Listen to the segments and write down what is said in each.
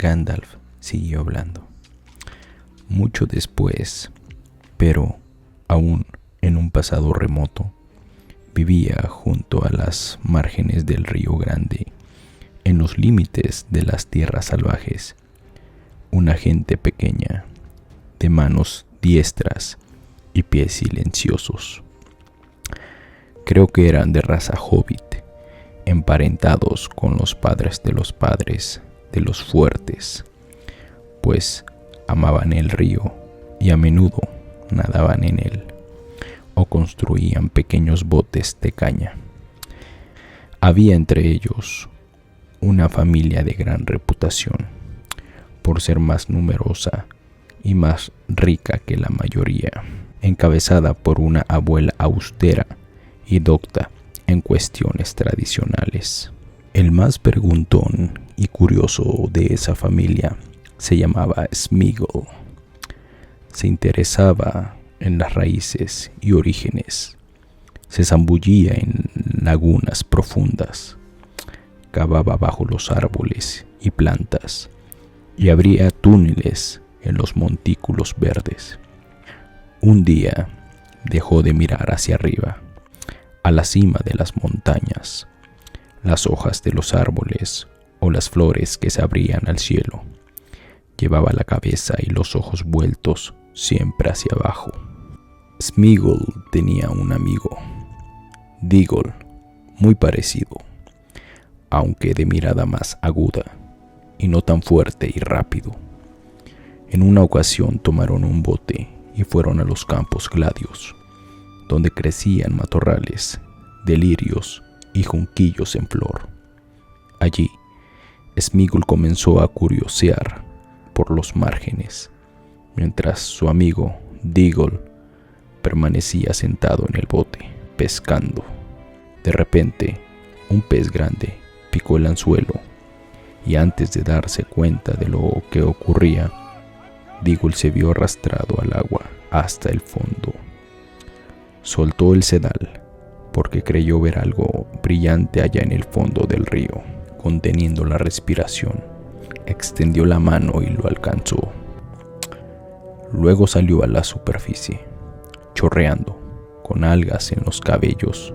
Gandalf siguió hablando. Mucho después, pero aún en un pasado remoto, vivía junto a las márgenes del río Grande, en los límites de las tierras salvajes, una gente pequeña, de manos diestras y pies silenciosos. Creo que eran de raza hobbit, emparentados con los padres de los fuertes, pues amaban el río y a menudo nadaban en él o construían pequeños botes de caña. Había entre ellos una familia de gran reputación por ser más numerosa y más rica que la mayoría, encabezada por una abuela austera y docta en cuestiones tradicionales. El más preguntón y curioso de esa familia se llamaba Sméagol. Se interesaba en las raíces y orígenes, se zambullía en lagunas profundas, cavaba bajo los árboles y plantas y abría túneles en los montículos verdes. Un día dejó de mirar hacia arriba, a la cima de las montañas, las hojas de los árboles o las flores que se abrían al cielo. Llevaba la cabeza y los ojos vueltos siempre hacia abajo. Sméagol tenía un amigo, Déagol, muy parecido, aunque de mirada más aguda y no tan fuerte y rápido. En una ocasión tomaron un bote y fueron a los campos gladios, donde crecían matorrales, de lirios y junquillos en flor. Allí, Sméagol comenzó a curiosear por los márgenes, mientras su amigo Déagol permanecía sentado en el bote, pescando. De repente, un pez grande picó el anzuelo, y antes de darse cuenta de lo que ocurría, Déagol se vio arrastrado al agua hasta el fondo. Soltó el sedal porque creyó ver algo brillante allá en el fondo del río. Conteniendo la respiración, extendió la mano y lo alcanzó. Luego salió a la superficie, chorreando, con algas en los cabellos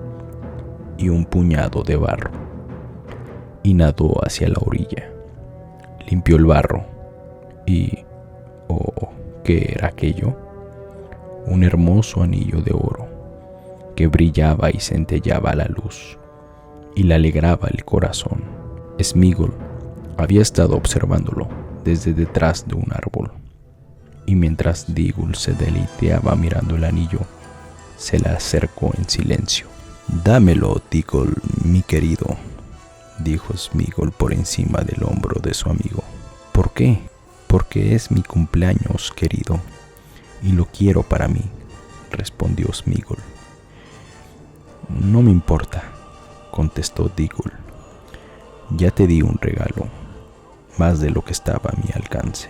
y un puñado de barro, y nadó hacia la orilla. Limpió el barro y... oh, ¿qué era aquello? Un hermoso anillo de oro que brillaba y centelleaba a la luz y le alegraba el corazón. Sméagol había estado observándolo desde detrás de un árbol, y mientras Déagol se deleiteaba mirando el anillo, se le acercó en silencio. «Dámelo, Déagol, mi querido», dijo Sméagol por encima del hombro de su amigo. «¿Por qué?» «Porque es mi cumpleaños, querido, y lo quiero para mí», respondió Sméagol. «No me importa», contestó Déagol. «Ya te di un regalo, más de lo que estaba a mi alcance.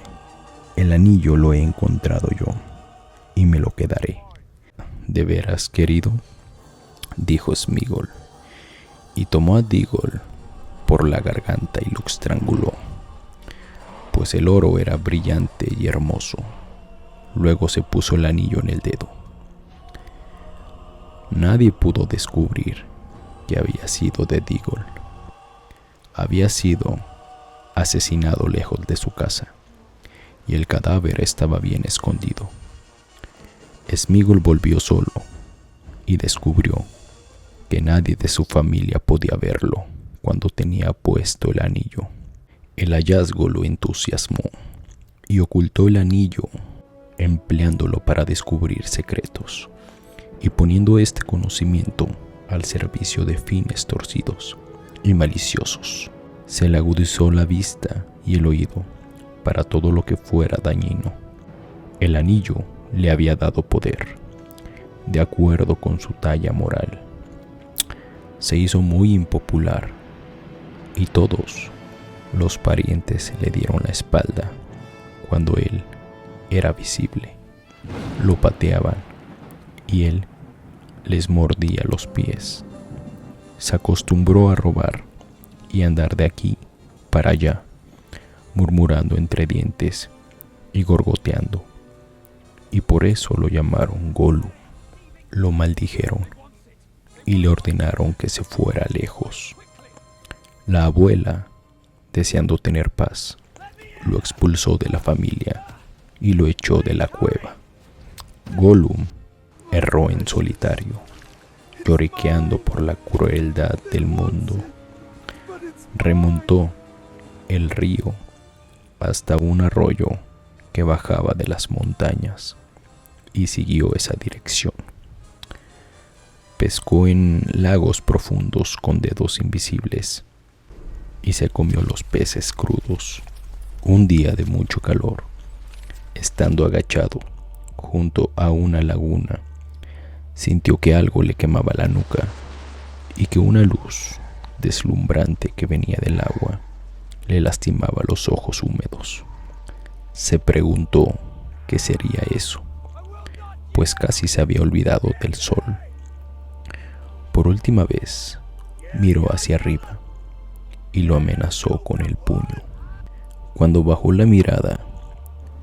El anillo lo he encontrado yo, y me lo quedaré». «¿De veras, querido?», dijo Sméagol, y tomó a Déagol por la garganta y lo estranguló, pues el oro era brillante y hermoso. Luego se puso el anillo en el dedo. Nadie pudo descubrir que había sido de Déagol. Había sido asesinado lejos de su casa, y el cadáver estaba bien escondido. Sméagol volvió solo y descubrió que nadie de su familia podía verlo cuando tenía puesto el anillo. El hallazgo lo entusiasmó y ocultó el anillo, empleándolo para descubrir secretos y poniendo este conocimiento al servicio de fines torcidos y maliciosos. Se le agudizó la vista y el oído para todo lo que fuera dañino. El anillo le había dado poder, de acuerdo con su talla moral. Se hizo muy impopular y todos los parientes le dieron la espalda cuando él era visible. Lo pateaban y él les mordía los pies. Se acostumbró a robar y andar de aquí para allá murmurando entre dientes y gorgoteando, y por eso lo llamaron Gollum. Lo maldijeron y le ordenaron que se fuera lejos. La abuela, deseando tener paz, lo expulsó de la familia y lo echó de la cueva. Gollum erró en solitario, lloriqueando por la crueldad del mundo. Remontó el río hasta un arroyo que bajaba de las montañas y siguió esa dirección. Pescó en lagos profundos con dedos invisibles y se comió los peces crudos. Un día de mucho calor, estando agachado junto a una laguna, sintió que algo le quemaba la nuca y que una luz deslumbrante que venía del agua le lastimaba los ojos húmedos. Se preguntó qué sería eso, pues casi se había olvidado del sol. Por última vez, miró hacia arriba y lo amenazó con el puño. Cuando bajó la mirada,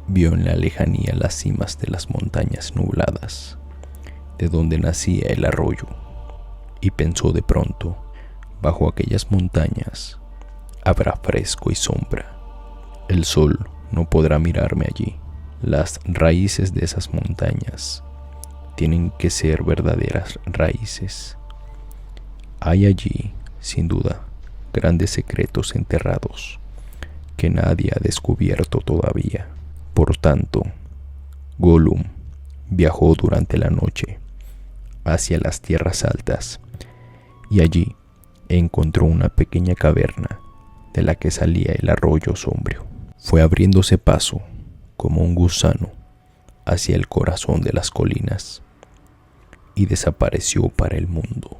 vio en la lejanía las cimas de las montañas nubladas, de donde nacía el arroyo, y pensó de pronto, bajo aquellas montañas habrá fresco y sombra. El sol no podrá mirarme allí. Las raíces de esas montañas tienen que ser verdaderas raíces. Hay allí, sin duda, grandes secretos enterrados que nadie ha descubierto todavía. Por tanto, Gollum viajó durante la noche hacia las tierras altas y allí encontró una pequeña caverna de la que salía el arroyo sombrío. Fue abriéndose paso como un gusano hacia el corazón de las colinas y desapareció para el mundo.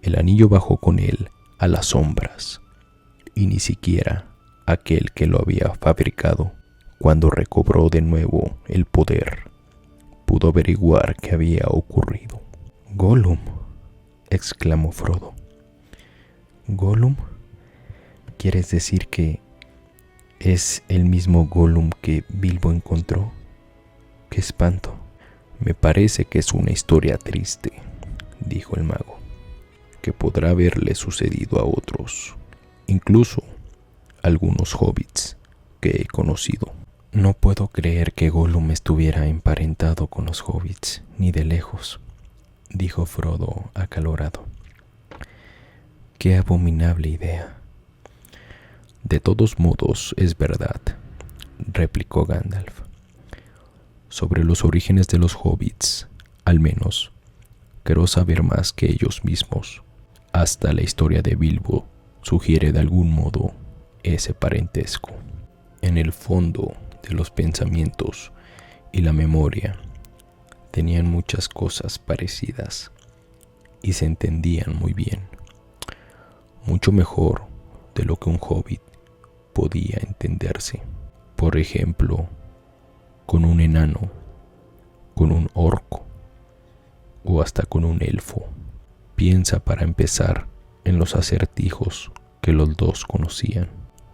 El anillo bajó con él a las sombras y ni siquiera aquel que lo había fabricado, cuando recobró de nuevo el poder, pudo averiguar qué había ocurrido. «Gollum», exclamó Frodo. «¿Gollum? ¿Quieres decir que es el mismo Gollum que Bilbo encontró? ¡Qué espanto!». «Me parece que es una historia triste», dijo el mago, «que podrá haberle sucedido a otros, incluso algunos hobbits que he conocido». «No puedo creer que Gollum estuviera emparentado con los hobbits, ni de lejos», dijo Frodo acalorado. «Qué abominable idea». «De todos modos es verdad», replicó Gandalf. «Sobre los orígenes de los hobbits, al menos, creo saber más que ellos mismos. Hasta la historia de Bilbo sugiere de algún modo ese parentesco. En el fondo de los pensamientos y la memoria tenían muchas cosas parecidas y se entendían muy bien, mucho mejor de lo que un hobbit podía entenderse. Por ejemplo, con un enano, con un orco o hasta con un elfo. Piensa para empezar en los acertijos que los dos conocían».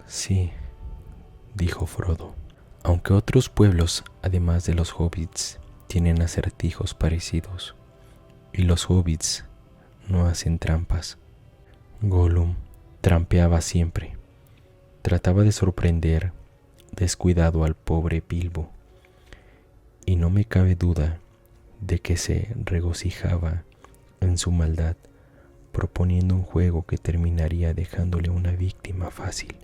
«Sí», dijo Frodo, «aunque otros pueblos, además de los hobbits, tienen acertijos parecidos, y los hobbits no hacen trampas. Gollum trampeaba siempre. Trataba de sorprender descuidado al pobre Bilbo, y no me cabe duda de que se regocijaba en su maldad, proponiendo un juego que terminaría dejándole una víctima fácil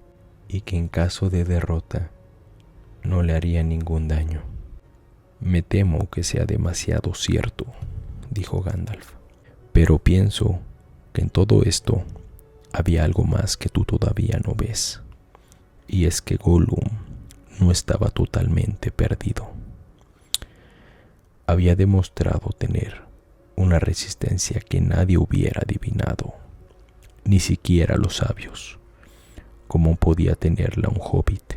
y que en caso de derrota no le haría ningún daño». «Me temo que sea demasiado cierto», dijo Gandalf, «pero pienso que en todo esto había algo más que tú todavía no ves, y es que Gollum no estaba totalmente perdido. Había demostrado tener una resistencia que nadie hubiera adivinado, ni siquiera los sabios, como podía tenerla un hobbit.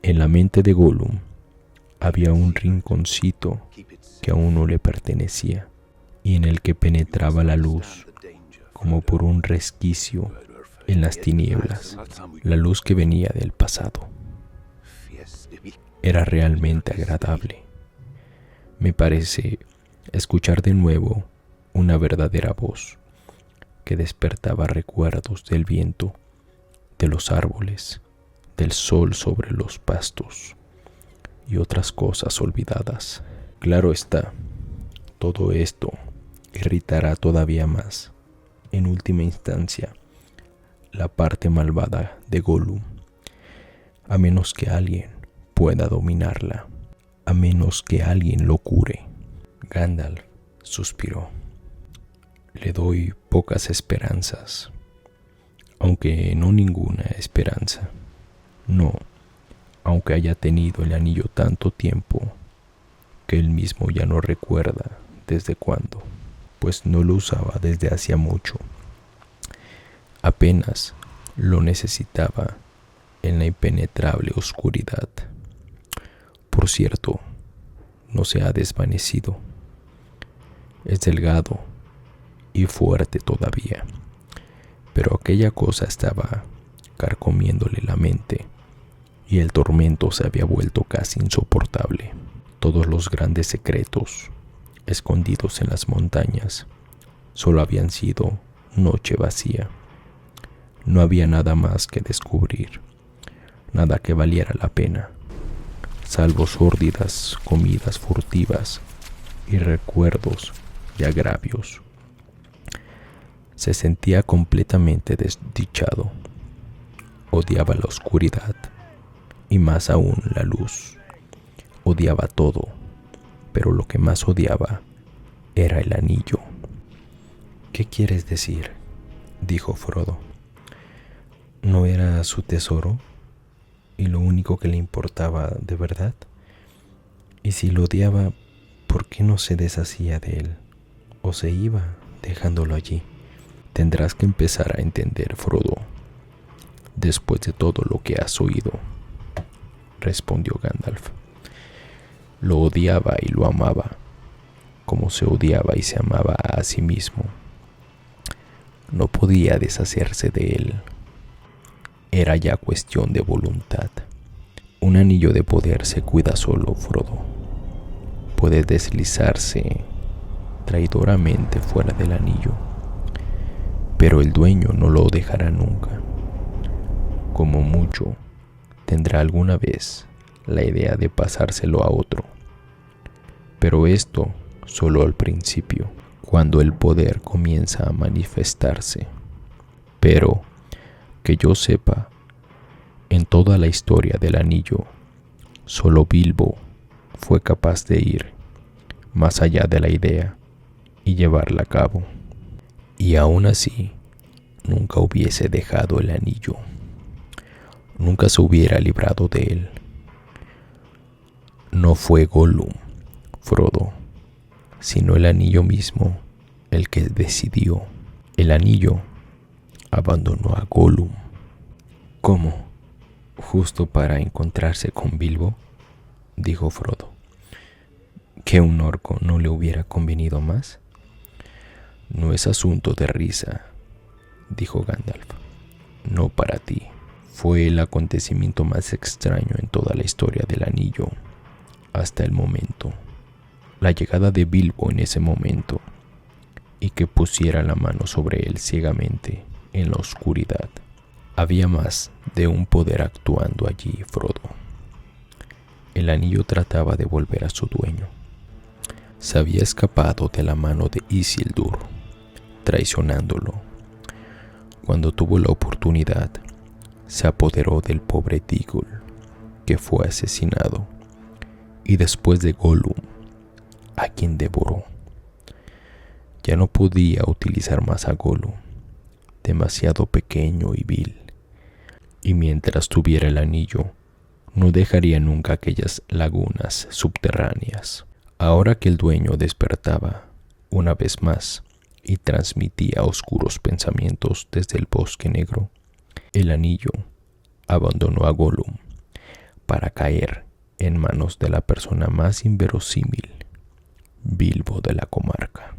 En la mente de Gollum había un rinconcito que aún no le pertenecía y en el que penetraba la luz como por un resquicio en las tinieblas, la luz que venía del pasado. Era realmente agradable. Me parece escuchar de nuevo una verdadera voz que despertaba recuerdos del viento, de los árboles, del sol sobre los pastos y otras cosas olvidadas. Claro está, todo esto irritará todavía más, en última instancia, la parte malvada de Gollum, a menos que alguien pueda dominarla, a menos que alguien lo cure. Gandalf suspiró. Le doy pocas esperanzas, aunque no ninguna esperanza. No, aunque haya tenido el anillo tanto tiempo que él mismo ya no recuerda desde cuándo, pues no lo usaba desde hacía mucho. Apenas lo necesitaba en la impenetrable oscuridad. Por cierto, no se ha desvanecido. Es delgado y fuerte todavía, pero aquella cosa estaba carcomiéndole la mente y el tormento se había vuelto casi insoportable. Todos los grandes secretos escondidos en las montañas solo habían sido noche vacía. No había nada más que descubrir, nada que valiera la pena, salvo sórdidas comidas furtivas y recuerdos de agravios. Se sentía completamente desdichado. Odiaba la oscuridad y más aún la luz. Odiaba todo, pero lo que más odiaba era el anillo. ¿Qué quieres decir?, dijo Frodo. ¿No era su tesoro y lo único que le importaba de verdad? Y si lo odiaba, ¿por qué no se deshacía de él o se iba dejándolo allí? Tendrás que empezar a entender, Frodo, después de todo lo que has oído, respondió Gandalf. Lo odiaba y lo amaba, como se odiaba y se amaba a sí mismo. No podía deshacerse de él. Era ya cuestión de voluntad. Un anillo de poder se cuida solo, Frodo. Puede deslizarse traidoramente fuera del anillo, pero el dueño no lo dejará nunca. Como mucho, tendrá alguna vez la idea de pasárselo a otro, pero esto solo al principio, cuando el poder comienza a manifestarse. Pero, que yo sepa, en toda la historia del anillo, solo Bilbo fue capaz de ir más allá de la idea y llevarla a cabo. Y aún así, nunca hubiese dejado el anillo. Nunca se hubiera librado de él. No fue Gollum, Frodo, sino el anillo mismo el que decidió. El anillo abandonó a Gollum. ¿Cómo? ¿Justo para encontrarse con Bilbo?, dijo Frodo. ¿Que un orco no le hubiera convenido más? No es asunto de risa, dijo Gandalf. No para ti. Fue el acontecimiento más extraño en toda la historia del anillo, hasta el momento. La llegada de Bilbo en ese momento, y que pusiera la mano sobre él ciegamente en la oscuridad. Había más de un poder actuando allí, Frodo. El anillo trataba de volver a su dueño. Se había escapado de la mano de Isildur, traicionándolo. Cuando tuvo la oportunidad, se apoderó del pobre Diggory, que fue asesinado, y después de Gollum, a quien devoró. Ya no podía utilizar más a Gollum, demasiado pequeño y vil, y mientras tuviera el anillo, no dejaría nunca aquellas lagunas subterráneas. Ahora que el dueño despertaba una vez más y transmitía oscuros pensamientos desde el bosque negro, el anillo abandonó a Gollum para caer en manos de la persona más inverosímil, Bilbo de la comarca.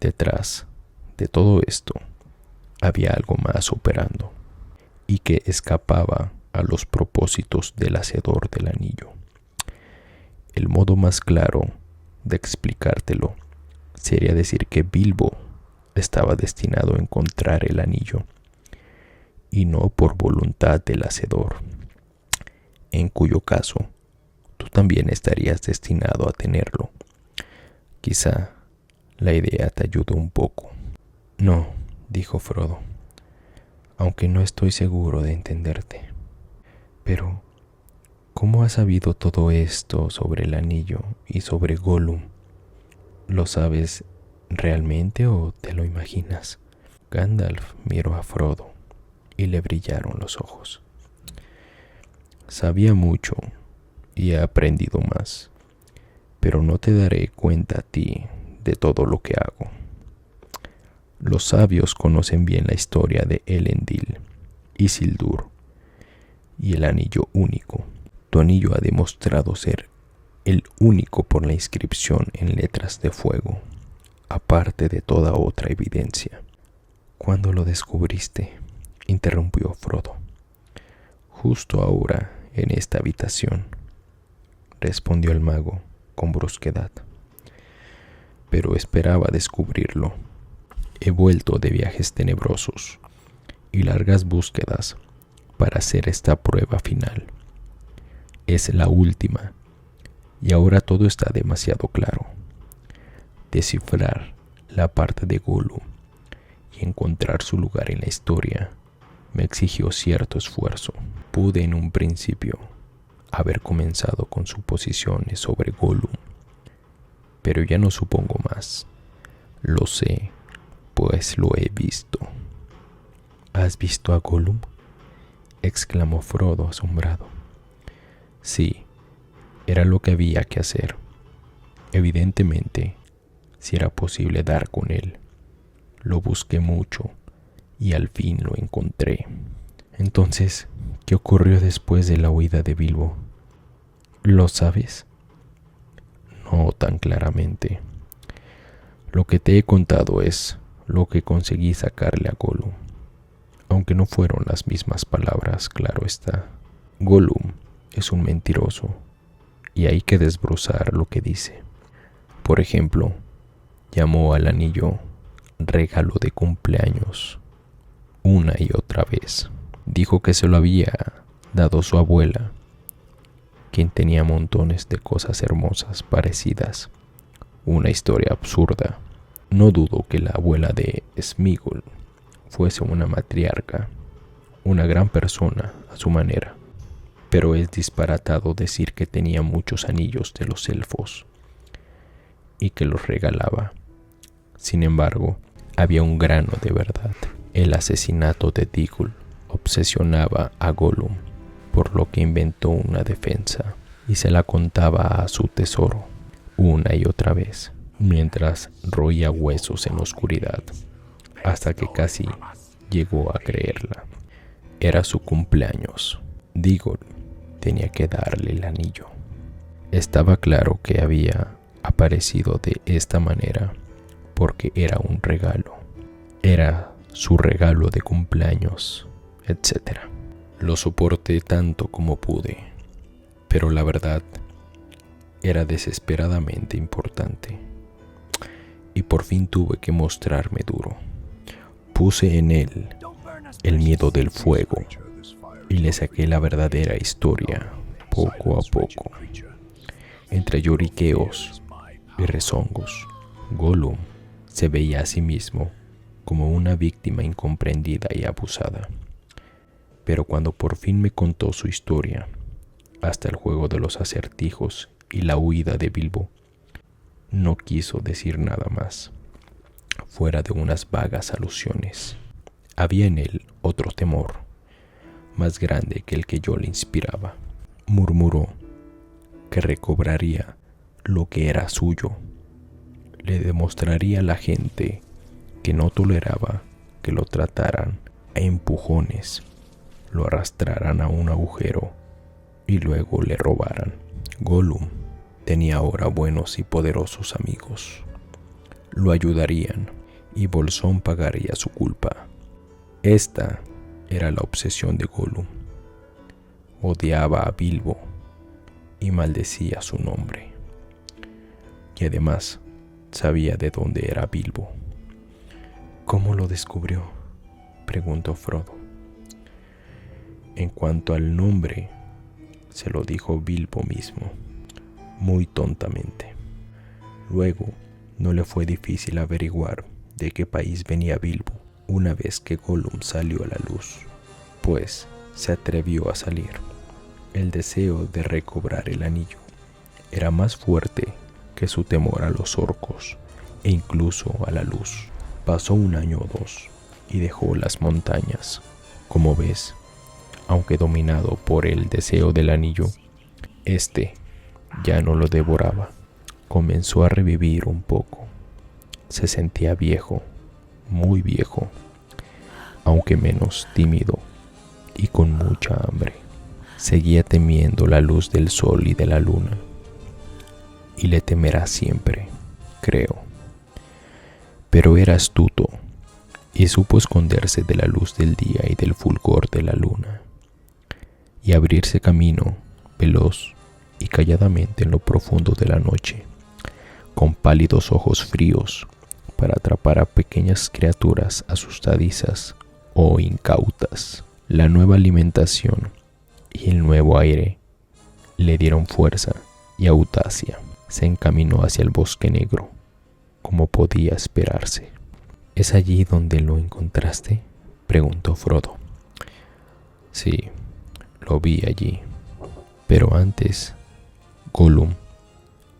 Detrás de todo esto había algo más operando y que escapaba a los propósitos del hacedor del anillo. El modo más claro de explicártelo sería decir que Bilbo estaba destinado a encontrar el anillo y no por voluntad del hacedor, en cuyo caso tú también estarías destinado a tenerlo. Quizá la idea te ayude un poco. No, dijo Frodo, aunque no estoy seguro de entenderte. Pero, ¿cómo has sabido todo esto sobre el anillo y sobre Gollum? ¿Lo sabes realmente o te lo imaginas? Gandalf miró a Frodo y le brillaron los ojos. Sabía mucho y he aprendido más, pero no te daré cuenta a ti de todo lo que hago. Los sabios conocen bien la historia de Elendil, Isildur y el anillo único. Tu anillo ha demostrado ser el único por la inscripción en letras de fuego, aparte de toda otra evidencia. ¿Cuándo lo descubriste?, interrumpió Frodo. Justo ahora, en esta habitación, respondió el mago con brusquedad. Pero esperaba descubrirlo. He vuelto de viajes tenebrosos y largas búsquedas para hacer esta prueba final. Es la última, y ahora todo está demasiado claro. Descifrar la parte de Gollum y encontrar su lugar en la historia me exigió cierto esfuerzo. Pude en un principio haber comenzado con suposiciones sobre Gollum, pero ya no supongo más. Lo sé, pues lo he visto. ¿Has visto a Gollum?, exclamó Frodo asombrado. Sí, era lo que había que hacer. Evidentemente, si era posible dar con él. Lo busqué mucho y al fin lo encontré. Entonces, ¿qué ocurrió después de la huida de Bilbo? ¿Lo sabes? No tan claramente. Lo que te he contado es lo que conseguí sacarle a Gollum, aunque no fueron las mismas palabras, claro está. Gollum es un mentiroso y hay que desbrozar lo que dice. Por ejemplo, llamó al anillo regalo de cumpleaños una y otra vez. Dijo que se lo había dado su abuela, quien tenía montones de cosas hermosas parecidas. Una historia absurda. No dudo que la abuela de Sméagol fuese una matriarca, una gran persona a su manera, pero es disparatado decir que tenía muchos anillos de los elfos y que los regalaba. Sin embargo, había un grano de verdad. El asesinato de Diggory obsesionaba a Gollum, por lo que inventó una defensa y se la contaba a su tesoro una y otra vez, mientras roía huesos en la oscuridad, hasta que casi llegó a creerla. Era su cumpleaños. Diggory tenía que darle el anillo. Estaba claro que había aparecido de esta manera porque era un regalo. Era su regalo de cumpleaños, etc. Lo soporté tanto como pude, pero la verdad era desesperadamente importante y por fin tuve que mostrarme duro. Puse en él el miedo del fuego y le saqué la verdadera historia poco a poco. Entre lloriqueos y rezongos, Gollum se veía a sí mismo como una víctima incomprendida y abusada. Pero cuando por fin me contó su historia, hasta el juego de los acertijos y la huida de Bilbo, no quiso decir nada más, fuera de unas vagas alusiones. Había en él otro temor, más grande que el que yo le inspiraba. Murmuró que recobraría lo que era suyo. Le demostraría a la gente que no toleraba que lo trataran a empujones, lo arrastraran a un agujero y luego le robaran. Gollum tenía ahora buenos y poderosos amigos. Lo ayudarían y Bolsón pagaría su culpa. Esta era la obsesión de Gollum. Odiaba a Bilbo y maldecía su nombre. Y además sabía de dónde era Bilbo. ¿Cómo lo descubrió?, preguntó Frodo. En cuanto al nombre, se lo dijo Bilbo mismo, muy tontamente. Luego, no le fue difícil averiguar de qué país venía Bilbo una vez que Gollum salió a la luz, pues se atrevió a salir. El deseo de recobrar el anillo era más fuerte que su temor a los orcos e incluso a la luz. Pasó un año o dos y dejó las montañas. Como ves, aunque dominado por el deseo del anillo, este ya no lo devoraba. Comenzó a revivir un poco. Se sentía viejo, muy viejo, aunque menos tímido y con mucha hambre. Seguía temiendo la luz del sol y de la luna, y le temerá siempre, creo. Pero era astuto y supo esconderse de la luz del día y del fulgor de la luna, y abrirse camino veloz y calladamente en lo profundo de la noche, con pálidos ojos fríos, para atrapar a pequeñas criaturas asustadizas o incautas. La nueva alimentación y el nuevo aire le dieron fuerza y audacia. Se encaminó hacia el bosque negro, como podía esperarse. ¿Es allí donde lo encontraste?, preguntó Frodo. Sí, lo vi allí. Pero antes, Gollum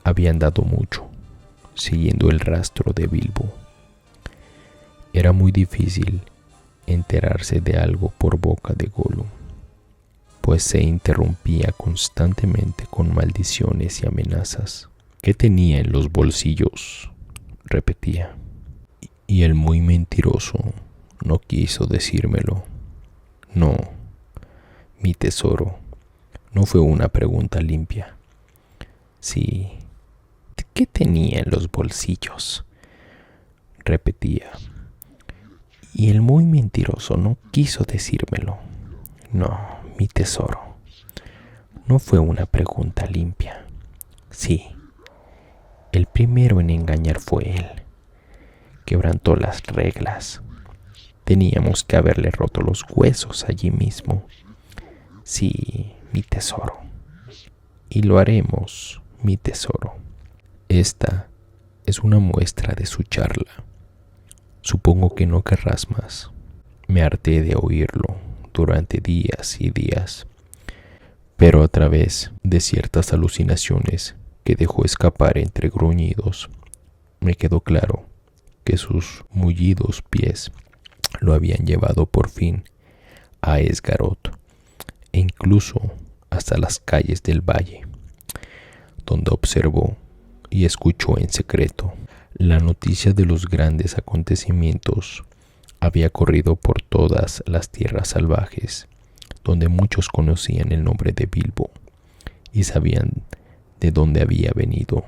había andado mucho, siguiendo el rastro de Bilbo. Era muy difícil enterarse de algo por boca de Gollum, pues se interrumpía constantemente con maldiciones y amenazas. ¿Qué tenía en los bolsillos?, repetía. Y el muy mentiroso no quiso decírmelo. No, mi tesoro, no fue una pregunta limpia. Sí, ¿qué tenía en los bolsillos?, repetía. Y el muy mentiroso no quiso decírmelo. No, mi tesoro, no fue una pregunta limpia. Sí, el primero en engañar fue él. Quebrantó las reglas. Teníamos que haberle roto los huesos allí mismo. Sí, mi tesoro. Y lo haremos, mi tesoro. Esta es una muestra de su charla. Supongo que no querrás más. Me harté de oírlo durante días y días, pero a través de ciertas alucinaciones que dejó escapar entre gruñidos, me quedó claro que sus mullidos pies lo habían llevado por fin a Esgaroth e incluso hasta las calles del valle, donde observó y escuchó en secreto. La noticia de los grandes acontecimientos había corrido por todas las tierras salvajes, donde muchos conocían el nombre de Bilbo y sabían de dónde había venido.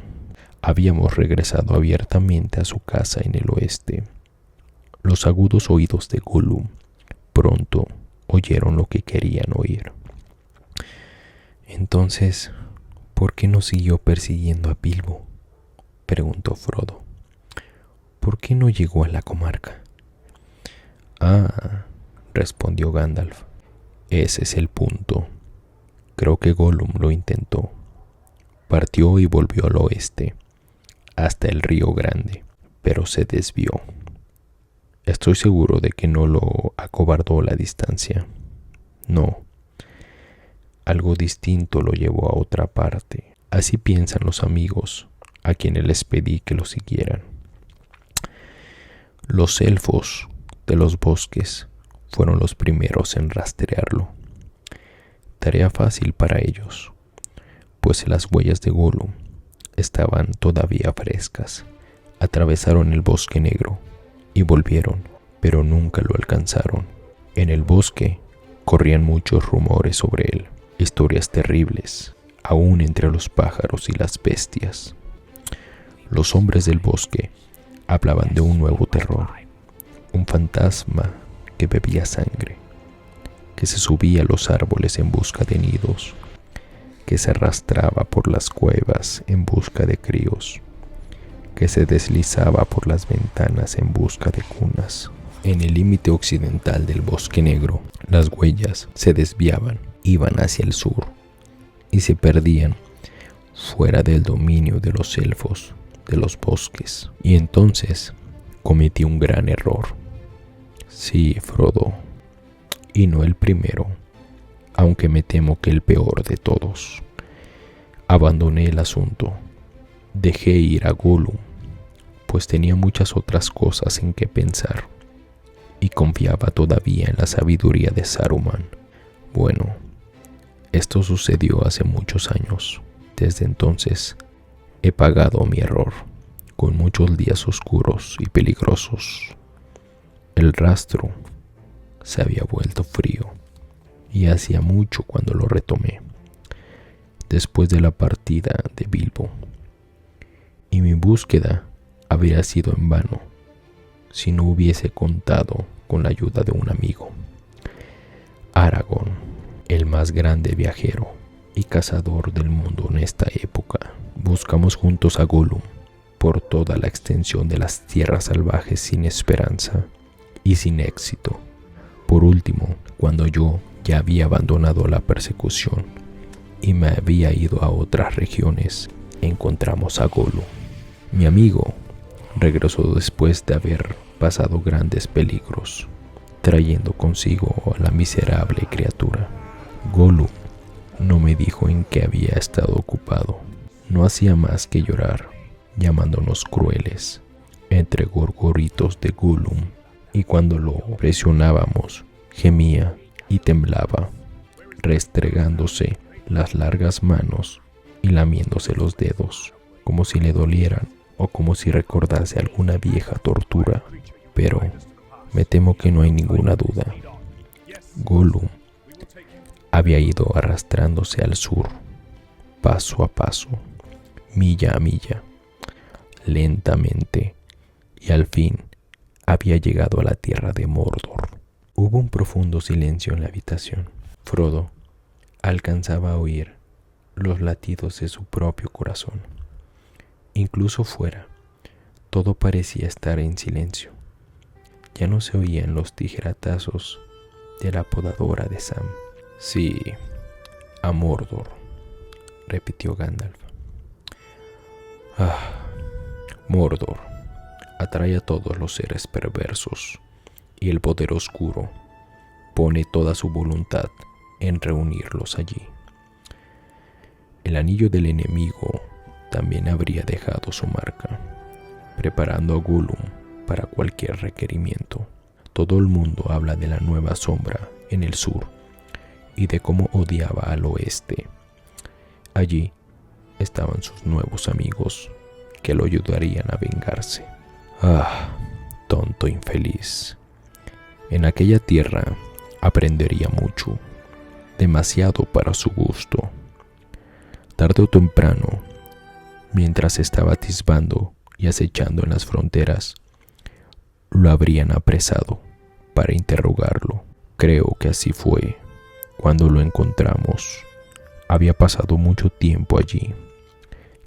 Habíamos regresado abiertamente a su casa en el oeste. Los agudos oídos de Gollum pronto oyeron lo que querían oír. Entonces, ¿por qué no siguió persiguiendo a Bilbo?, preguntó Frodo. ¿Por qué no llegó a la comarca? Ah, respondió Gandalf, ese es el punto. Creo que Gollum lo intentó. Partió y volvió al oeste, hasta el río Grande, pero se desvió. Estoy seguro de que no lo acobardó la distancia. No, algo distinto lo llevó a otra parte. Así piensan los amigos a quienes les pedí que lo siguieran. Los elfos de los bosques fueron los primeros en rastrearlo. Tarea fácil para ellos, pues las huellas de Gollum estaban todavía frescas. Atravesaron el bosque negro y volvieron, pero nunca lo alcanzaron. En el bosque corrían muchos rumores sobre él, historias terribles, aún entre los pájaros y las bestias. Los hombres del bosque hablaban de un nuevo terror, un fantasma que bebía sangre, que se subía a los árboles en busca de nidos, que se arrastraba por las cuevas en busca de críos, que se deslizaba por las ventanas en busca de cunas. En el límite occidental del Bosque Negro, las huellas se desviaban, iban hacia el sur y se perdían fuera del dominio de los elfos de los bosques. Y entonces cometí un gran error. Sí, Frodo, y no el primero, aunque me temo que el peor de todos. Abandoné el asunto. Dejé ir a Gollum, pues tenía muchas otras cosas en que pensar, y confiaba todavía en la sabiduría de Saruman. Bueno, esto sucedió hace muchos años. Desde entonces he pagado mi error, con muchos días oscuros y peligrosos. El rastro se había vuelto frío, y hacía mucho cuando lo retomé, después de la partida de Bilbo. Y mi búsqueda habría sido en vano si no hubiese contado con la ayuda de un amigo. Aragorn, el más grande viajero y cazador del mundo en esta época. Buscamos juntos a Gollum por toda la extensión de las tierras salvajes sin esperanza y sin éxito. Por último, cuando yo ya había abandonado la persecución y me había ido a otras regiones, encontramos a Gollum. Mi amigo regresó después de haber pasado grandes peligros, trayendo consigo a la miserable criatura. Gollum no me dijo en qué había estado ocupado. No hacía más que llorar, llamándonos crueles, entre gorgoritos de Gollum, y cuando lo presionábamos, gemía y temblaba, restregándose las largas manos y lamiéndose los dedos, como si le dolieran o como si recordase alguna vieja tortura. Pero me temo que no hay ninguna duda. Gollum había ido arrastrándose al sur, paso a paso, milla a milla, lentamente, y al fin había llegado a la tierra de Mordor. Hubo un profundo silencio en la habitación. Frodo alcanzaba a oír los latidos de su propio corazón. Incluso fuera, todo parecía estar en silencio. Ya no se oían los tijeretazos de la podadora de Sam. Sí, a Mordor, repitió Gandalf. Mordor atrae a todos los seres perversos, y el poder oscuro pone toda su voluntad en reunirlos allí. El anillo del enemigo también habría dejado su marca, preparando a Gollum para cualquier requerimiento. Todo el mundo habla de la nueva sombra en el sur y de cómo odiaba al oeste. Allí estaban sus nuevos amigos que lo ayudarían a vengarse. Tonto infeliz. En aquella tierra aprendería mucho, demasiado para su gusto. Tarde o temprano, mientras estaba atisbando y acechando en las fronteras, lo habrían apresado para interrogarlo. Creo que así fue. Cuando lo encontramos, había pasado mucho tiempo allí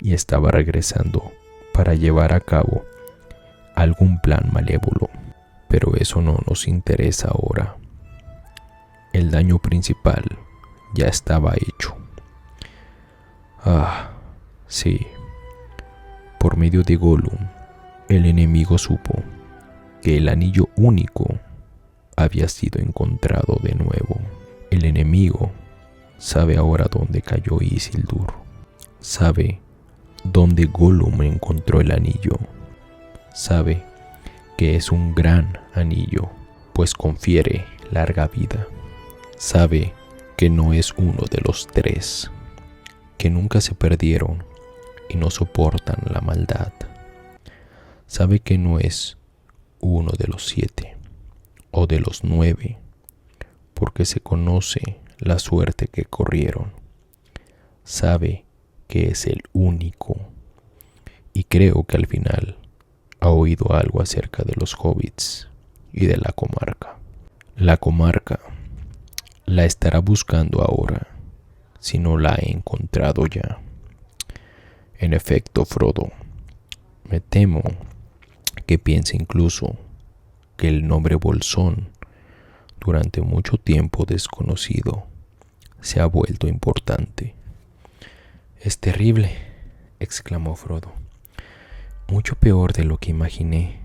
y estaba regresando para llevar a cabo algún plan malévolo. Pero eso no nos interesa ahora. El daño principal ya estaba hecho. Sí. Por medio de Gollum, el enemigo supo que el anillo único había sido encontrado de nuevo. El enemigo sabe ahora dónde cayó Isildur. Sabe dónde Gollum encontró el anillo. Sabe que es un gran anillo, pues confiere larga vida. Sabe que no es uno de los tres, que nunca se perdieron y no soportan la maldad. Sabe que no es uno de los 7 o de los 9, porque se conoce la suerte que corrieron. Sabe que es el único, y creo que al final ha oído algo acerca de los hobbits y de la comarca. La comarca la estará buscando ahora, si no la he encontrado ya. En efecto, Frodo, me temo que piense incluso que el nombre Bolsón, durante mucho tiempo desconocido, se ha vuelto importante. Es terrible, exclamó Frodo. Mucho peor de lo que imaginé,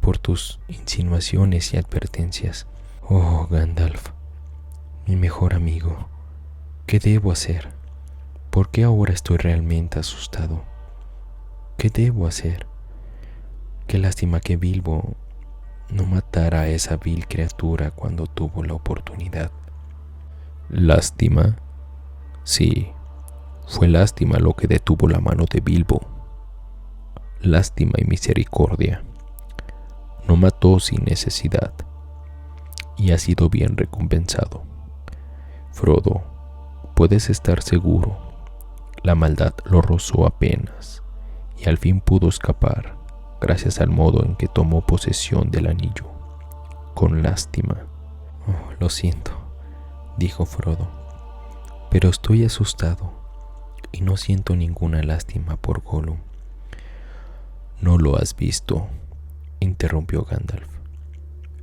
por tus insinuaciones y advertencias. Oh, Gandalf, mi mejor amigo, ¿qué debo hacer? ¿Por qué ahora estoy realmente asustado? ¿Qué debo hacer? Qué lástima que Bilbo no matara a esa vil criatura cuando tuvo la oportunidad. ¿Lástima? Sí, fue lástima lo que detuvo la mano de Bilbo. Lástima y misericordia. No mató sin necesidad y ha sido bien recompensado. Frodo, puedes estar seguro, la maldad lo rozó apenas y al fin pudo escapar gracias al modo en que tomó posesión del anillo, con lástima. Oh, lo siento, dijo Frodo, pero estoy asustado y no siento ninguna lástima por Gollum. No lo has visto, interrumpió Gandalf.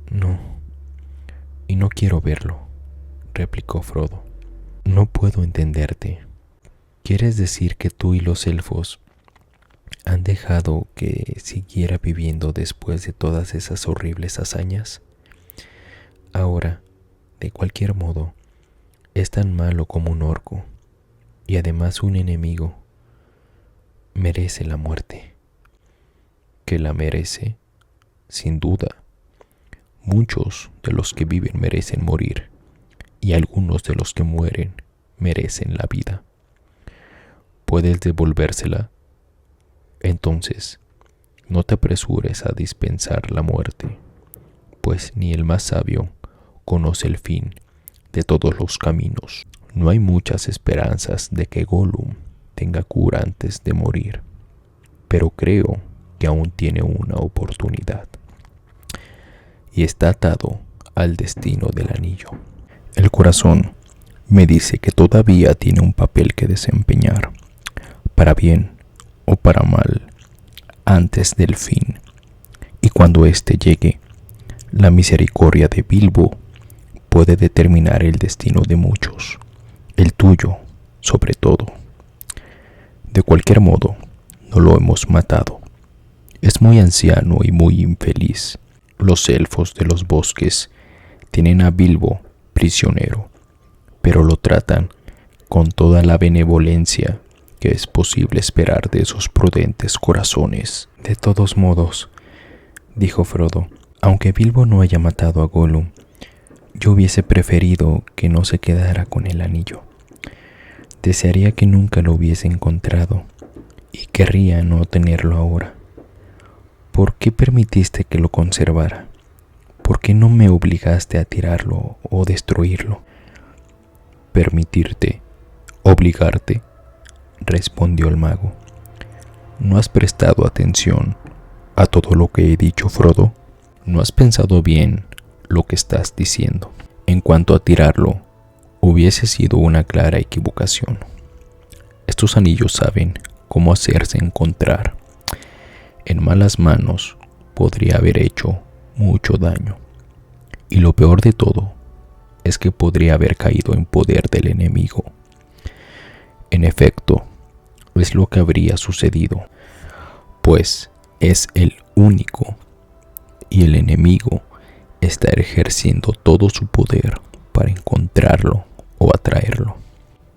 No, y no quiero verlo, replicó Frodo. No puedo entenderte. ¿Quieres decir que tú y los elfos han dejado que siguiera viviendo después de todas esas horribles hazañas? Ahora, de cualquier modo, es tan malo como un orco, y además un enemigo. Merece la muerte. ¿Que la merece? Sin duda. Muchos de los que viven merecen morir, y algunos de los que mueren merecen la vida. ¿Puedes devolvérsela? Entonces, no te apresures a dispensar la muerte, pues ni el más sabio conoce el fin de todos los caminos. No hay muchas esperanzas de que Gollum tenga cura antes de morir, pero creo que aún tiene una oportunidad, y está atado al destino del anillo. El corazón me dice que todavía tiene un papel que desempeñar, para bien o para mal, antes del fin, y cuando éste llegue, la misericordia de Bilbo puede determinar el destino de muchos, el tuyo sobre todo. De cualquier modo, no lo hemos matado. Es muy anciano y muy infeliz. Los elfos de los bosques tienen a Bilbo prisionero, pero lo tratan con toda la benevolencia que es posible esperar de esos prudentes corazones. De todos modos, dijo Frodo, aunque Bilbo no haya matado a Gollum, yo hubiese preferido que no se quedara con el anillo. Desearía que nunca lo hubiese encontrado y querría no tenerlo ahora. ¿Por qué permitiste que lo conservara? ¿Por qué no me obligaste a tirarlo o destruirlo? Permitirte, obligarte, respondió el mago. ¿No has prestado atención a todo lo que he dicho, Frodo? ¿No has pensado bien lo que estás diciendo? En cuanto a tirarlo, hubiese sido una clara equivocación. Estos anillos saben cómo hacerse encontrar. En malas manos podría haber hecho mucho daño. Y lo peor de todo es que podría haber caído en poder del enemigo. En efecto, es lo que habría sucedido, pues es el único y el enemigo está ejerciendo todo su poder para encontrarlo o atraerlo.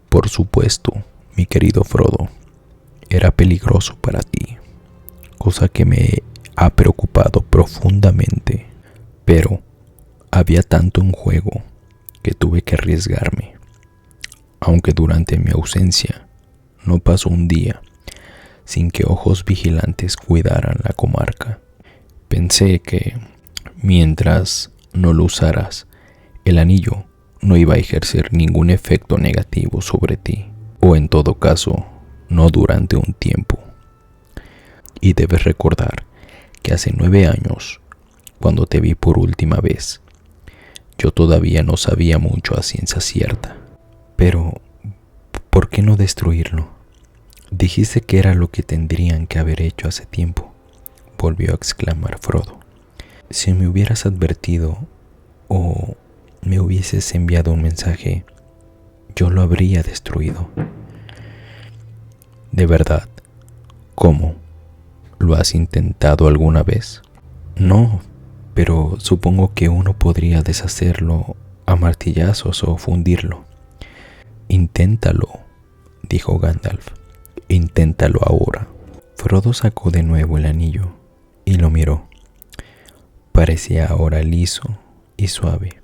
Por supuesto, mi querido Frodo, era peligroso para ti, cosa que me ha preocupado profundamente, pero había tanto en juego que tuve que arriesgarme. Aunque durante mi ausencia no pasó un día sin que ojos vigilantes cuidaran la comarca. Pensé que, mientras no lo usaras, el anillo no iba a ejercer ningún efecto negativo sobre ti, o en todo caso, no durante un tiempo. Y debes recordar que hace 9 años, cuando te vi por última vez, Yo todavía no sabía mucho a ciencia cierta. Pero, ¿por qué no destruirlo? Dijiste que era lo que tendrían que haber hecho hace tiempo, volvió a exclamar Frodo. Si me hubieras advertido o me hubieses enviado un mensaje, yo lo habría destruido. ¿De verdad? ¿Cómo? ¿Lo has intentado alguna vez? No, pero supongo que uno podría deshacerlo a martillazos o fundirlo. Inténtalo, dijo Gandalf. Inténtalo ahora. Frodo sacó de nuevo el anillo y lo miró. Parecía ahora liso y suave,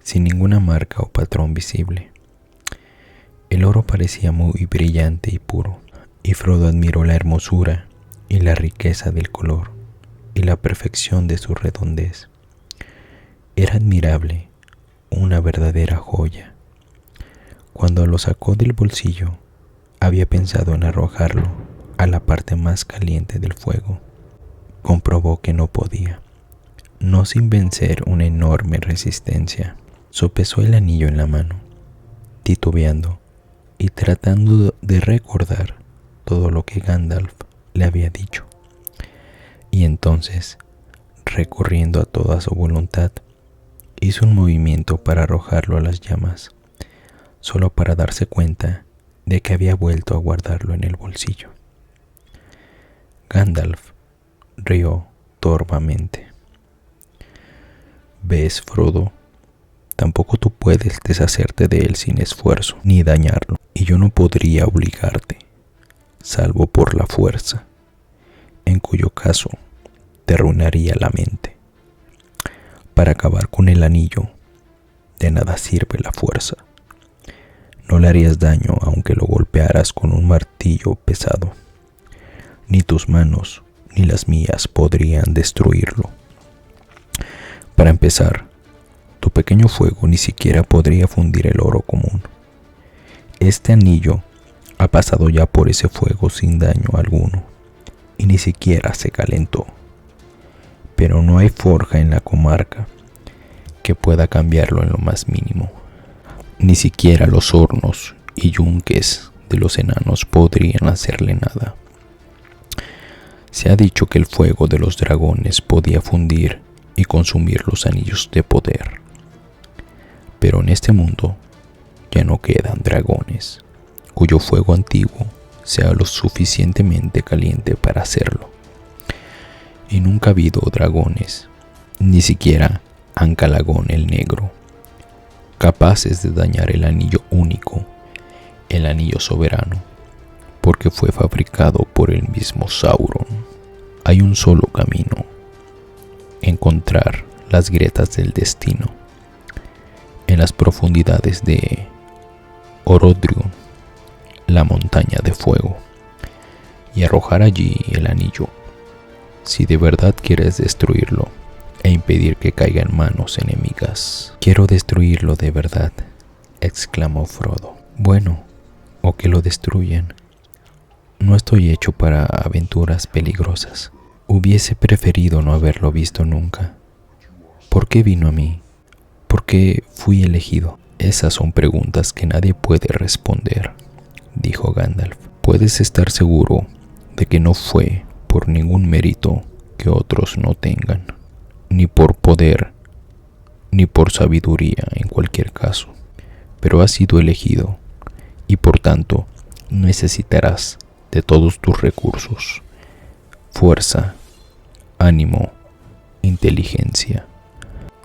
sin ninguna marca o patrón visible. El oro parecía muy brillante y puro, y Frodo admiró la hermosura y la riqueza del color y la perfección de su redondez. Era admirable, una verdadera joya. Cuando lo sacó del bolsillo, había pensado en arrojarlo a la parte más caliente del fuego. Comprobó que no podía, no sin vencer una enorme resistencia. Sopesó el anillo en la mano, titubeando y tratando de recordar todo lo que Gandalf le había dicho. Y entonces, recorriendo a toda su voluntad, hizo un movimiento para arrojarlo a las llamas, solo para darse cuenta de que había vuelto a guardarlo en el bolsillo. Gandalf rió torvamente. ¿Ves, Frodo? Tampoco tú puedes deshacerte de él sin esfuerzo, ni dañarlo, y yo no podría obligarte, salvo por la fuerza, en cuyo caso te arruinaría la mente. Para acabar con el anillo, de nada sirve la fuerza. No le harías daño aunque lo golpearas con un martillo pesado. Ni tus manos ni las mías podrían destruirlo. Para empezar, tu pequeño fuego ni siquiera podría fundir el oro común. Este anillo ha pasado ya por ese fuego sin daño alguno, y ni siquiera se calentó. Pero no hay forja en la comarca que pueda cambiarlo en lo más mínimo. Ni siquiera los hornos y yunques de los enanos podrían hacerle nada. Se ha dicho que el fuego de los dragones podía fundir y consumir los anillos de poder. Pero en este mundo ya no quedan dragones cuyo fuego antiguo sea lo suficientemente caliente para hacerlo. Y nunca ha habido dragones, ni siquiera Ancalagón el Negro, capaces de dañar el anillo único, el anillo soberano, porque fue fabricado por el mismo Sauron. Hay un solo camino: encontrar las grietas del destino en las profundidades de Orodruin, la montaña de fuego, y arrojar allí el anillo, si de verdad quieres destruirlo e impedir que caiga en manos enemigas. Quiero destruirlo de verdad, exclamó Frodo. Bueno, o que lo destruyan. No estoy hecho para aventuras peligrosas. Hubiese preferido no haberlo visto nunca. ¿Por qué vino a mí? ¿Por qué fui elegido? Esas son preguntas que nadie puede responder, dijo Gandalf. Puedes estar seguro de que no fue por ningún mérito que otros no tengan, ni por poder, ni por sabiduría en cualquier caso, pero has sido elegido y por tanto necesitarás de todos tus recursos: fuerza, ánimo, inteligencia.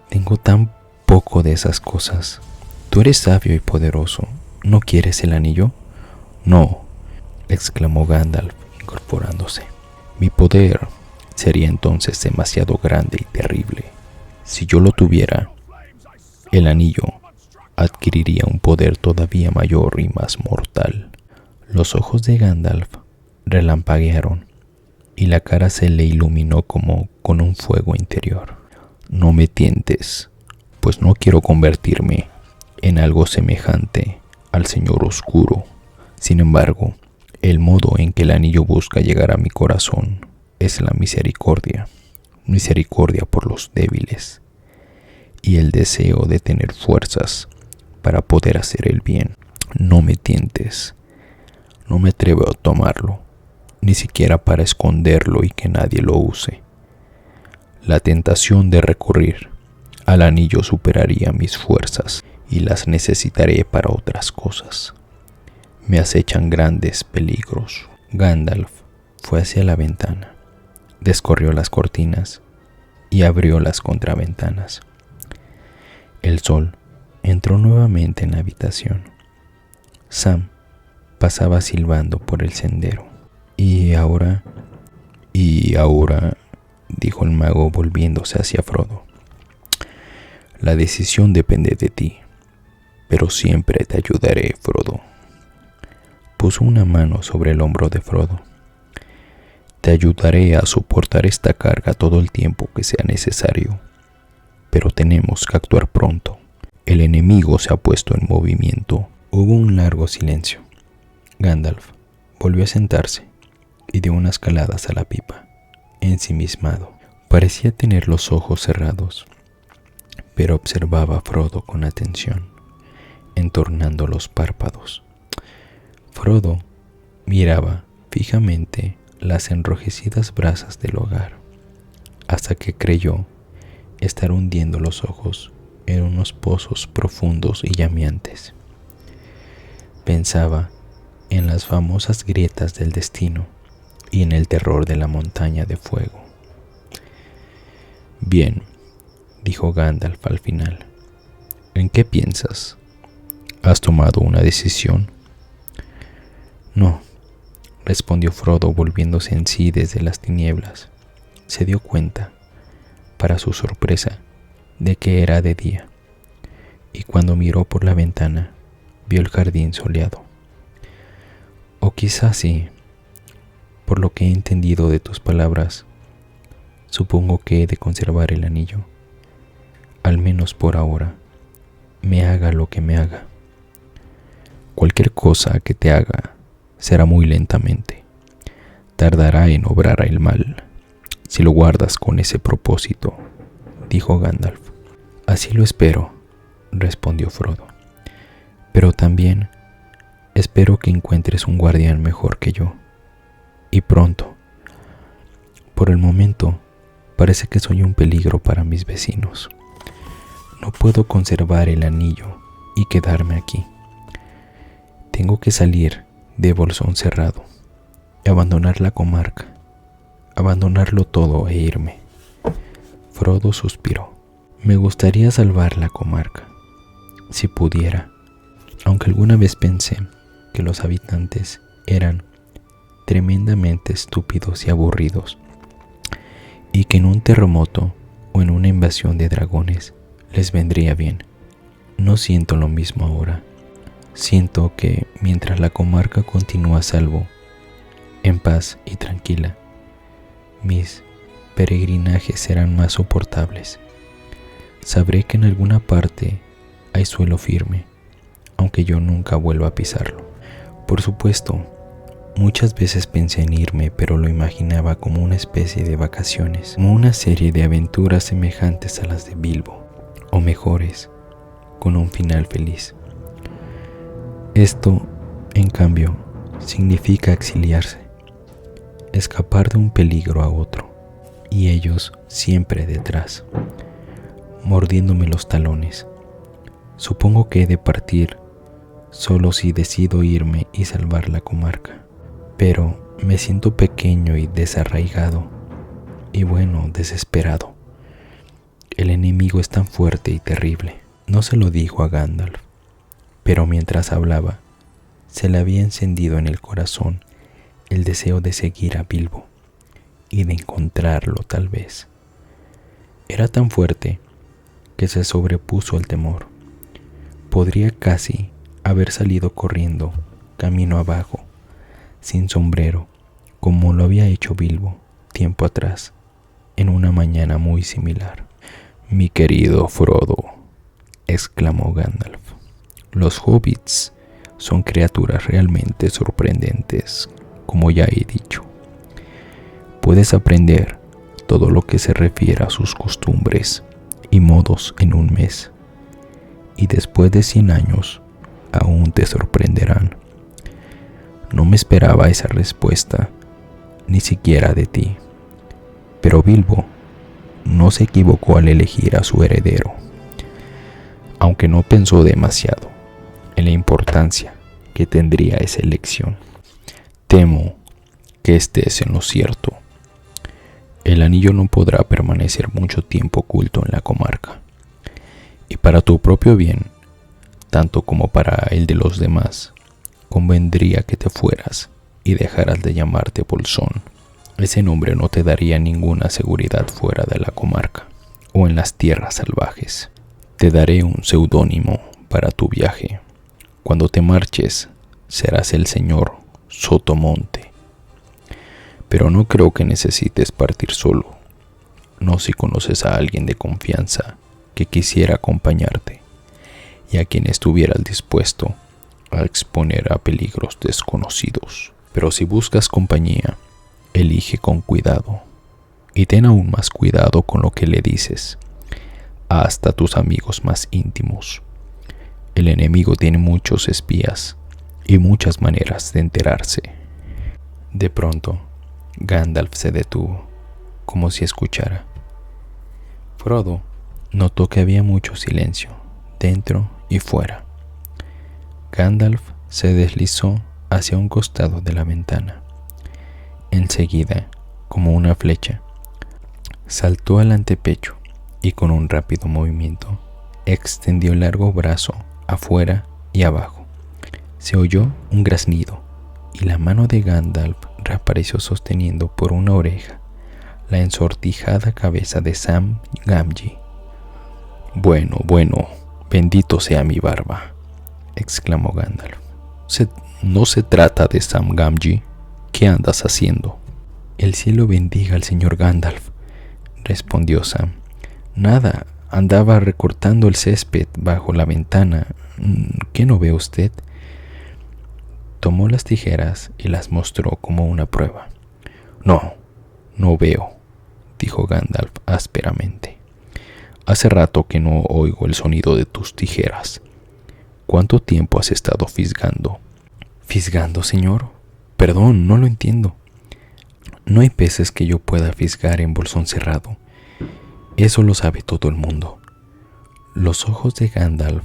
Tengo tan poco de esas cosas. Tú eres sabio y poderoso. ¿No quieres el anillo? No, exclamó Gandalf, incorporándose. Mi poder sería entonces demasiado grande y terrible. Si yo lo tuviera, el anillo adquiriría un poder todavía mayor y más mortal. Los ojos de Gandalf relampaguearon y la cara se le iluminó como con un fuego interior. No me tientes, pues no quiero convertirme en algo semejante al Señor Oscuro. Sin embargo, el modo en que el anillo busca llegar a mi corazón es la misericordia, misericordia por los débiles. y el deseo de tener fuerzas para poder hacer el bien. No me tientes. No me atrevo a tomarlo, ni siquiera para esconderlo y que nadie lo use. La tentación de recurrir al anillo superaría mis fuerzas y las necesitaré para otras cosas. Me acechan grandes peligros. Gandalf fue hacia la ventana, descorrió las cortinas y abrió las contraventanas. El sol entró nuevamente en la habitación. Sam pasaba silbando por el sendero. Y ahora, dijo el mago volviéndose hacia Frodo. La decisión depende de ti, pero siempre te ayudaré, Frodo. Puso una mano sobre el hombro de Frodo. Te ayudaré a soportar esta carga todo el tiempo que sea necesario, pero tenemos que actuar pronto. El enemigo se ha puesto en movimiento. Hubo un largo silencio. Gandalf volvió a sentarse y dio unas caladas a la pipa, ensimismado. Parecía tener los ojos cerrados, pero observaba a Frodo con atención, entornando los párpados. Frodo miraba fijamente las enrojecidas brasas del hogar, hasta que creyó estar hundiendo los ojos en unos pozos profundos y llameantes. Pensaba en las famosas grietas del destino y en el terror de la montaña de fuego. Bien, dijo Gandalf al final. ¿En qué piensas? ¿Has tomado una decisión? No, respondió Frodo volviéndose en sí desde las tinieblas. Se dio cuenta, para su sorpresa, de que era de día, y cuando miró por la ventana, vio el jardín soleado. O quizás sí, por lo que he entendido de tus palabras, supongo que he de conservar el anillo, al menos por ahora, me haga lo que me haga. Cualquier cosa que te haga será muy lentamente, tardará en obrar el mal, si lo guardas con ese propósito, dijo Gandalf. Así lo espero, respondió Frodo, pero también espero que encuentres un guardián mejor que yo, y pronto. Por el momento, parece que soy un peligro para mis vecinos. No puedo conservar el anillo y quedarme aquí. Tengo que salir de Bolsón Cerrado, abandonar la comarca, abandonarlo todo e irme. Frodo suspiró. Me gustaría salvar la comarca, si pudiera, aunque alguna vez pensé que los habitantes eran tremendamente estúpidos y aburridos, y que en un terremoto o en una invasión de dragones les vendría bien. No siento lo mismo ahora. Siento que mientras la comarca continúa a salvo, en paz y tranquila, mis peregrinajes serán más soportables. Sabré que en alguna parte hay suelo firme, aunque yo nunca vuelva a pisarlo. Por supuesto, muchas veces pensé en irme, pero lo imaginaba como una especie de vacaciones, como una serie de aventuras semejantes a las de Bilbo, o mejores, con un final feliz. Esto, en cambio, significa exiliarse, escapar de un peligro a otro, y ellos siempre detrás, mordiéndome los talones. Supongo que he de partir solo si decido irme y salvar la comarca, pero me siento pequeño y desarraigado, y bueno, desesperado. El enemigo es tan fuerte y terrible. No se lo dijo a Gandalf, pero mientras hablaba, se le había encendido en el corazón el deseo de seguir a Bilbo y de encontrarlo tal vez. Era tan fuerte que se sobrepuso al temor. Podría casi haber salido corriendo camino abajo, sin sombrero, como lo había hecho Bilbo tiempo atrás, en una mañana muy similar. Mi querido Frodo, exclamó Gandalf, los hobbits son criaturas realmente sorprendentes, como ya he dicho. Puedes aprender todo lo que se refiere a sus costumbres y modos en un mes, y después de 100 años aún te sorprenderán. No me esperaba esa respuesta, ni siquiera de ti, pero Bilbo no se equivocó al elegir a su heredero, aunque no pensó demasiado en la importancia que tendría esa elección. Temo que estés en lo cierto. El anillo no podrá permanecer mucho tiempo oculto en la comarca, y para tu propio bien, tanto como para el de los demás, convendría que te fueras y dejaras de llamarte Bolsón. Ese nombre no te daría ninguna seguridad fuera de la comarca o en las tierras salvajes. Te daré un seudónimo para tu viaje. Cuando te marches, serás el señor Sotomonte. Pero no creo que necesites partir solo. No si conoces a alguien de confianza que quisiera acompañarte y a quien estuvieras dispuesto a exponer a peligros desconocidos. Pero si buscas compañía, elige con cuidado y ten aún más cuidado con lo que le dices, hasta tus amigos más íntimos. El enemigo tiene muchos espías y muchas maneras de enterarse. De pronto, Gandalf se detuvo, como si escuchara. Frodo notó que había mucho silencio, dentro y fuera. Gandalf se deslizó hacia un costado de la ventana. Enseguida, como una flecha, saltó al antepecho y con un rápido movimiento extendió el largo brazo afuera y abajo. Se oyó un graznido y la mano de Gandalf reapareció sosteniendo por una oreja la ensortijada cabeza de Sam Gamgee. Bueno, bendito sea mi barba, exclamó Gandalf. No se trata de Sam Gamgee. ¿Qué andas haciendo? El cielo bendiga al señor Gandalf, respondió Sam. Nada, andaba recortando el césped bajo la ventana. ¿Qué no ve usted? Tomó las tijeras y las mostró como una prueba. No veo, dijo Gandalf ásperamente. Hace rato que no oigo el sonido de tus tijeras. ¿Cuánto tiempo has estado fisgando? ¿Fisgando, señor? Perdón, no lo entiendo. No hay peces que yo pueda fisgar en bolsón cerrado. Eso lo sabe todo el mundo. Los ojos de Gandalf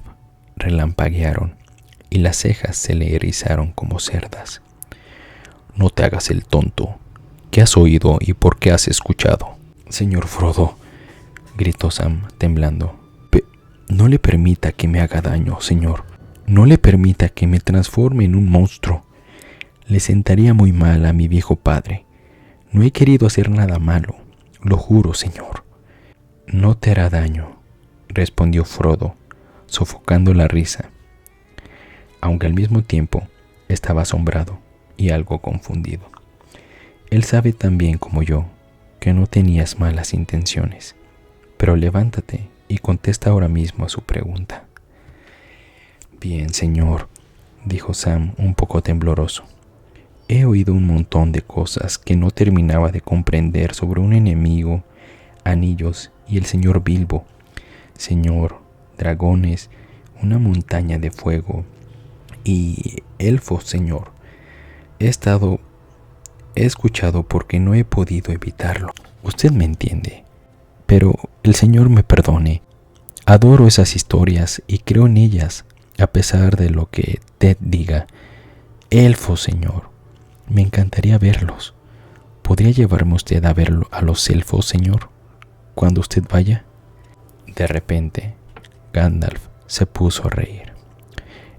relampaguearon y las cejas se le erizaron como cerdas. No te hagas el tonto. ¿Qué has oído y por qué has escuchado? Señor Frodo, gritó Sam temblando. No le permita que me haga daño, señor. No le permita que me transforme en un monstruo. Le sentaría muy mal a mi viejo padre. No he querido hacer nada malo, lo juro, señor. No te hará daño, respondió Frodo, sofocando la risa, aunque al mismo tiempo estaba asombrado y algo confundido. Él sabe tan bien como yo que no tenías malas intenciones, pero levántate y contesta ahora mismo a su pregunta. Bien, señor, dijo Sam un poco tembloroso. He oído un montón de cosas que no terminaba de comprender sobre un enemigo, anillos y el señor Bilbo. Señor, dragones, una montaña de fuego y elfos, señor. He escuchado porque no he podido evitarlo. Usted me entiende. Pero el señor me perdone. Adoro esas historias y creo en ellas, a pesar de lo que Ted diga. Elfos, señor. Me encantaría verlos. ¿Podría llevarme usted a ver a los elfos, señor, cuando usted vaya? De repente, Gandalf se puso a reír.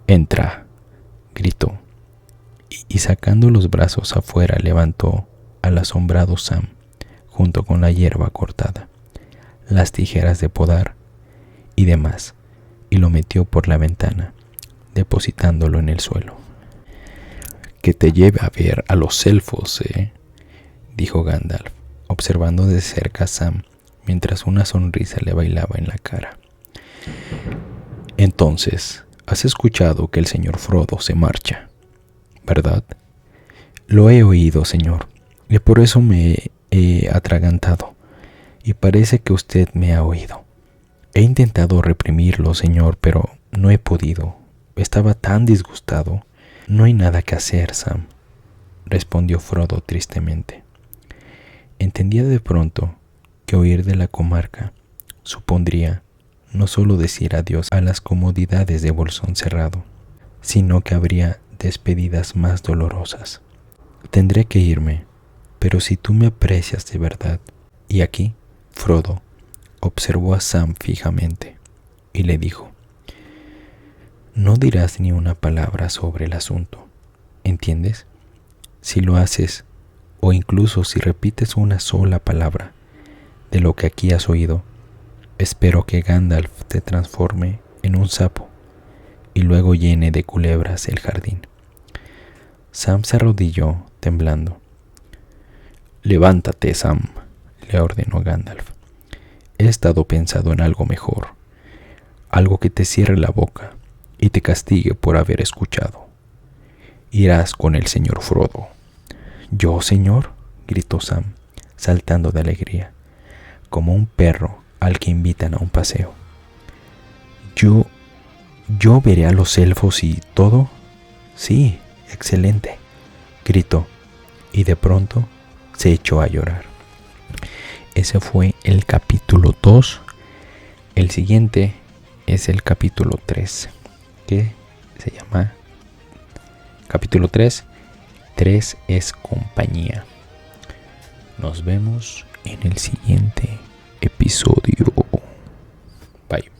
Entra, gritó, y sacando los brazos afuera levantó al asombrado Sam junto con la hierba cortada, las tijeras de podar y demás, y lo metió por la ventana, depositándolo en el suelo. Que te lleve a ver a los elfos, dijo Gandalf, observando de cerca a Sam mientras una sonrisa le bailaba en la cara. Entonces, has escuchado que el señor Frodo se marcha, ¿verdad? Lo he oído, señor, y por eso me he atragantado, y parece que usted me ha oído. He intentado reprimirlo, señor, pero no he podido. Estaba tan disgustado. No hay nada que hacer, Sam, respondió Frodo tristemente. Entendía de pronto que huir de la comarca supondría no solo decir adiós a las comodidades de Bolsón Cerrado, sino que habría despedidas más dolorosas. Tendré que irme, pero si tú me aprecias de verdad. Y aquí, Frodo observó a Sam fijamente y le dijo: no dirás ni una palabra sobre el asunto, ¿entiendes? Si lo haces, o incluso si repites una sola palabra de lo que aquí has oído, espero que Gandalf te transforme en un sapo y luego llene de culebras el jardín. Sam se arrodilló, temblando. Levántate, Sam, le ordenó Gandalf. He estado pensando en algo mejor, algo que te cierre la boca y te castigue por haber escuchado. Irás con el señor Frodo. ¿Yo, señor?, gritó Sam, saltando de alegría, como un perro al que invitan a un paseo. ¿Yo veré a los elfos y todo? Sí, excelente, gritó, y de pronto se echó a llorar. Ese fue el capítulo 2. El siguiente es el capítulo 3, que se llama capítulo 3. 3 es compañía. Nos vemos en el siguiente episodio. Bye.